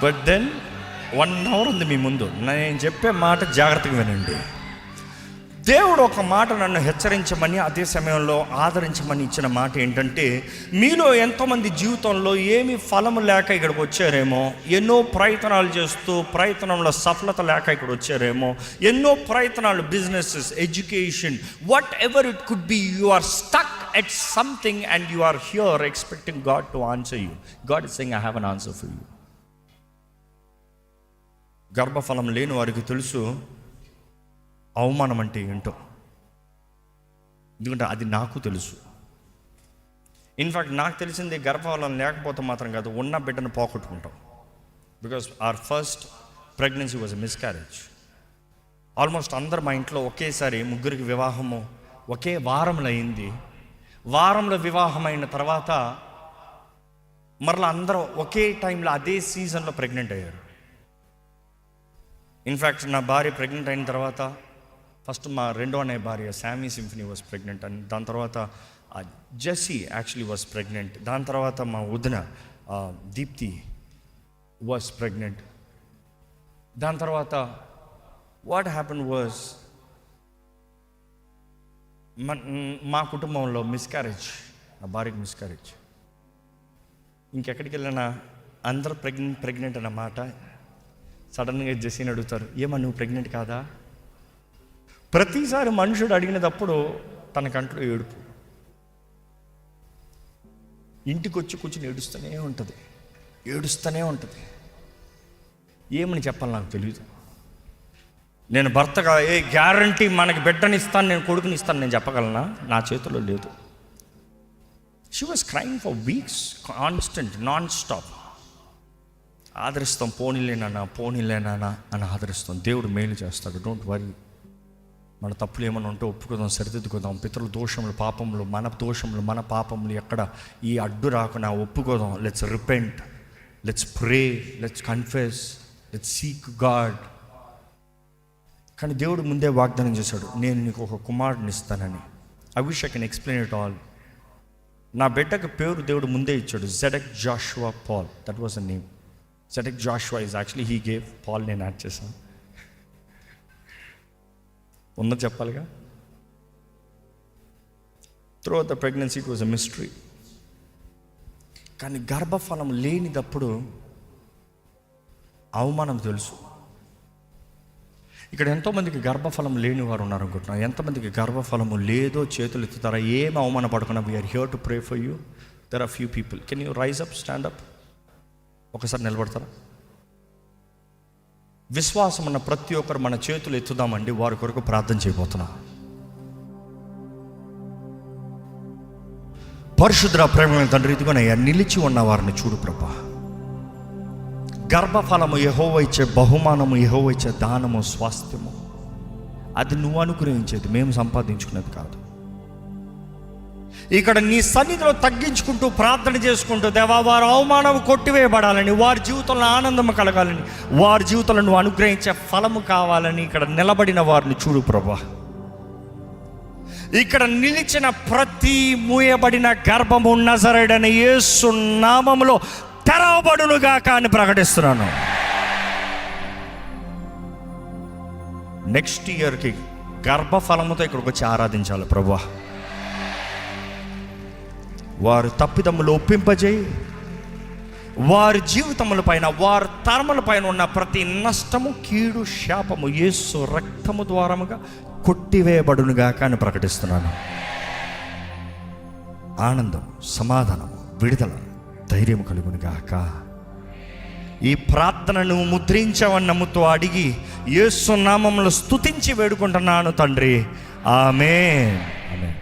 But then 1 hour ఉంది మీ ముందు. నేను చెప్పే మాట జాగ్రత్తగా వినండి. దేవుడు ఒక మాట నన్ను హెచ్చరించమని, అదే సమయంలో ఆదరించమని ఇచ్చిన మాట ఏంటంటే, మీలో ఎంతోమంది జీవితంలో ఏమి ఫలము లేక ఇక్కడికి వచ్చారేమో, ఎన్నో ప్రయత్నాలు చేస్తూ ప్రయత్నంలో సఫలత లేక ఇక్కడ వచ్చారేమో, ఎన్నో ప్రయత్నాలు, businesses, education, whatever it could be, you are stuck at something and you are here expecting God to answer you. God is saying, I have an answer for you. గర్భఫలం లేని వారికి తెలుసు అవమానం అంటే ఏంటో, ఎందుకంటే అది నాకు తెలుసు. ఇన్ఫ్యాక్ట్ నాకు తెలిసింది గర్భఫలం లేకపోతే మాత్రం కాదు, ఉన్న బిడ్డను పోగొట్టుకుంటాం. Because our first pregnancy was a miscarriage. Almost అందరు మా ఇంట్లో ఒకేసారి 3 వివాహము ఒకే వారంలో అయింది. వారంలో వివాహం అయిన తర్వాత మరలా అందరూ ఒకే టైంలో అదే సీజన్లో ప్రెగ్నెంట్ అయ్యారు. ఇన్ఫ్యాక్ట్ నా భార్య ప్రెగ్నెంట్ అయిన తర్వాత ఫస్ట్ మా రెండో అనే భార్య Shami symphony was pregnant, and దాని తర్వాత జెస్సీ యాక్చువల్లీ వాజ్ ప్రెగ్నెంట్. దాని తర్వాత మా వదిన దీప్తి వాజ్ ప్రెగ్నెంట్. దాని తర్వాత వాట్ హ్యాపెన్ వాజ్ మా కుటుంబంలో మిస్క్యారేజ్, నా భార్యకి మిస్క్యారేజ్. ఇంకెక్కడికి వెళ్ళినా అందరూ ప్రెగ్నెంట్ అన్నమాట. సడన్గా జెస్సీని అడుగుతారు, ఏమా నువ్వు ప్రెగ్నెంట్ కాదా? ప్రతిసారి మనుషుడు అడిగినప్పుడు తన కంట్లో ఏడుపు, ఇంటికి వచ్చి కూర్చుని ఏడుస్తూనే ఉంటుంది. ఏమని చెప్పాలి నాకు తెలియదు. నేను భర్తగా గ్యారంటీ మనకి బిడ్డనిస్తాను, నేను కొడుకుని ఇస్తాను నేను చెప్పగలనా? నా చేతిలో లేదు. She was crying for weeks, constant, non stop. ఆదరిస్తాం, పోనీలేనా అని ఆదరిస్తాం. దేవుడు మేలు చేస్తాడు, డోంట్ వరీ. మన తప్పులు ఏమైనా ఉంటే ఒప్పుకుందాం, సరిదిద్దుకుందాం. పితరుల దోషములు, పాపములు, మన దోషములు, మన పాపములు ఎక్కడ ఈ అడ్డు రాకుండా ఒప్పుకోదాం. Let's repent, let's pray, let's confess, let's seek God. కానీ దేవుడు ముందే వాగ్దానం చేశాడు, నేను నీకు ఒక కుమారుడిని ఇస్తానని. I wish I can explain it all. నా బిడ్డకు పేరు దేవుడు ముందే ఇచ్చాడు, Zedek Joshua Paul. That was the name. Zedek Joshua is actually he gave, Paul నేను యాడ్ చేశాను. ఉన్నది చెప్పాలిగా. Through the pregnancy it was a mystery. కానీ గర్భఫలం లేనిదప్పుడు అవమానం తెలుసు. ఇక్కడ ఎంతోమందికి గర్భఫలం లేని వారు ఉన్నారు అనుకుంటున్నాను. ఎంతమందికి గర్భఫలము లేదో చేతులు ఎత్తుతారా? ఏం అవమానపడకుండా, we are here to pray for you. There are few people. Can you rise up, stand up? ఒకసారి నిలబడతారా? విశ్వాసం ఉన్న ప్రతి ఒక్కరు మన చేతులు ఎత్తుదామండి, వారి కొరకు ప్రార్థన చేయబోతున్నాం. పరిశుద్ధ ప్రేమ తండ్రి, ఇదిగోనయ్యా నిలిచి ఉన్న వారిని చూడు ప్రభా. గర్భఫలము యెహోవా ఇచ్చే బహుమానము, యెహోవా ఇచ్చే దానము, స్వాస్థ్యము. అది నువ్వు అనుగ్రహించేది, మేము సంపాదించుకునేది కాదు. ఇక్కడ నీ సన్నిధిలో తగ్గించుకుంటూ ప్రార్థన చేసుకుంటూ, దేవా వారు అవమానం కొట్టివేయబడాలని, వారి జీవితంలో ఆనందం కలగాలని, వారి జీవితంలో నువ్వు అనుగ్రహించే ఫలము కావాలని ఇక్కడ నిలబడిన వారిని చూడు ప్రభా. ఇక్కడ నిలిచిన ప్రతి మూయబడిన గర్భము నజరేయుడైన యేసు నామములో తెరవబడునుగాక అని ప్రకటిస్తున్నాను. నెక్స్ట్ ఇయర్కి గర్భఫలముతో ఇక్కడికి వచ్చి ఆరాధించాలి ప్రభువా. వారు తప్పిదమ్ములు ఒప్పింపజేయి, వారి జీవితముల పైన, వారి తరముల పైన ఉన్న ప్రతి నష్టము, కీడు, శాపము యేసు రక్తము ద్వారముగా కొట్టివేయబడునుగాక అని ప్రకటిస్తున్నాను. ఆనందం, సమాధానం, విడుదల, ధైర్యం కలుగునుగాక. ఈ ప్రార్థనను ముద్రించవని నమ్ముతూ అడిగి యేసు నామములో స్తుతించి వేడుకుంటున్నాను తండ్రి. ఆమేన్. ఆమేన్.